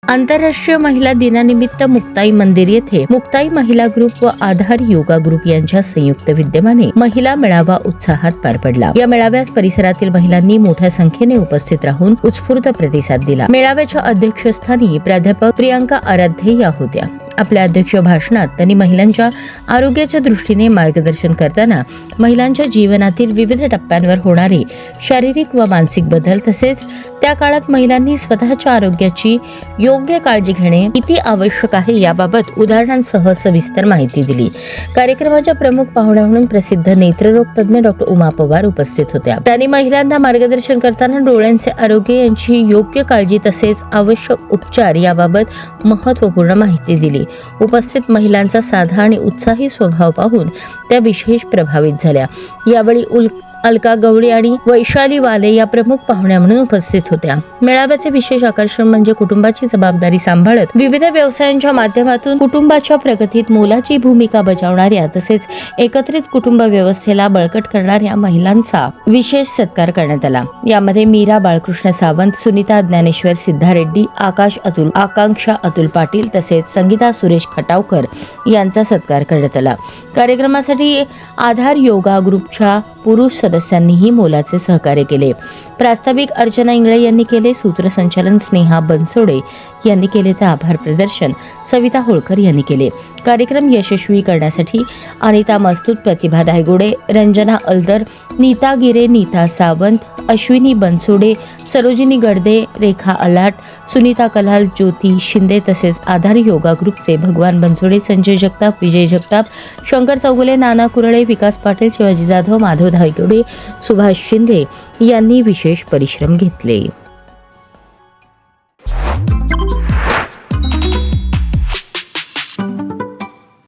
आंतरराष्ट्रीय महिला दिनानिमित्त मुक्ताई मंदिर येथे मुक्ताई महिला ग्रुप व आधार योगा ग्रुप यांच्या संयुक्त विद्यमाने महिला मेळावा उत्साहात पार पडला। या मेळाव्यास परिसरातील महिलांनी मोठ्या संख्येने उपस्थित राहून उत्स्फूर्त प्रतिसाद दिला। मेळाव्याच्या अध्यक्षस्थानी प्राध्यापक प्रियांका आराध्य या होत्या। आपल्या अध्यक्ष भाषणात त्यांनी महिलांच्या आरोग्याच्या दृष्टीने मार्गदर्शन करताना महिलांच्या जीवनातील विविध टप्प्यांवर होणारे शारीरिक व मानसिक बदल तसेच त्या काळात महिलांनी स्वतःच्या आरोग्याची योग्य काळजी घेणे किती आवश्यक आहे याबाबत उदाहरणांसह सविस्तर माहिती दिली। कार्यक्रमाच्या प्रमुख पाहुण्या म्हणून प्रसिद्ध नेत्ररोग तज्ञ डॉक्टर उमा पवार उपस्थित होत्या। त्यांनी महिलांना मार्गदर्शन करताना डोळ्यांचे आरोग्य यांची योग्य काळजी तसेच आवश्यक उपचार याबाबत महत्त्वपूर्ण माहिती दिली। उपस्थित महिलांचा साधा आणि उत्साही स्वभाव पाहून त्या विशेष प्रभावित झाल्या। यावेळी अलका गवळी आणि वैशाली वाले या प्रमुख पाहुण्या म्हणून उपस्थित होत्या। मेळाव्याचे विशेष आकर्षण म्हणजे कुटुंबाची जबाबदारी सांभाळत विविध व्यवसायांच्या माध्यमातून कुटुंबाच्या प्रगतीत मोलाची भूमिका बजावणाऱ्या तसेच एकत्रित कुटुंब व्यवस्थेला बळकट करणाऱ्या महिलांचा विशेष सत्कार करण्यात आला। यामध्ये मीरा बाळकृष्ण सावंत, सुनीता ज्ञानेश्वर सिद्धारेड्डी, आकांक्षा अतुल पाटील तसेच संगीता सुरेश खटावकर यांचा सत्कार करण्यात आला। कार्यक्रमासाठी आधार योगा ग्रुपच्या पुरुष सदस्यांनीही मोलाचे सहकार्य केले। प्रास्ताविक अर्चना इंगळे यांनी केले, सूत्रसंचालन स्नेहा बनसोडे यांनी केले तर आभार प्रदर्शन सविता होळकर यांनी केले। कार्यक्रम यशस्वी करण्यासाठी अनिता मस्तूत, प्रतिभा दायगोडे, रंजना अलदर, नीता गिरे, नीता सावंत, अश्विनी बनसोडे, सरोजिनी गडदे, रेखा अलाट, सुनीता कलाल, ज्योती शिंदे तसेच आधार योगा ग्रुपचे भगवान बनसोडे, संजय जगताप, विजय जगताप, शंकर चौगुले, नाना कुरळे, विकास पाटील, शिवाजी जाधव, माधव धायगोडे, सुभाष शिंदे यांनी विशेष परिश्रम घेतले।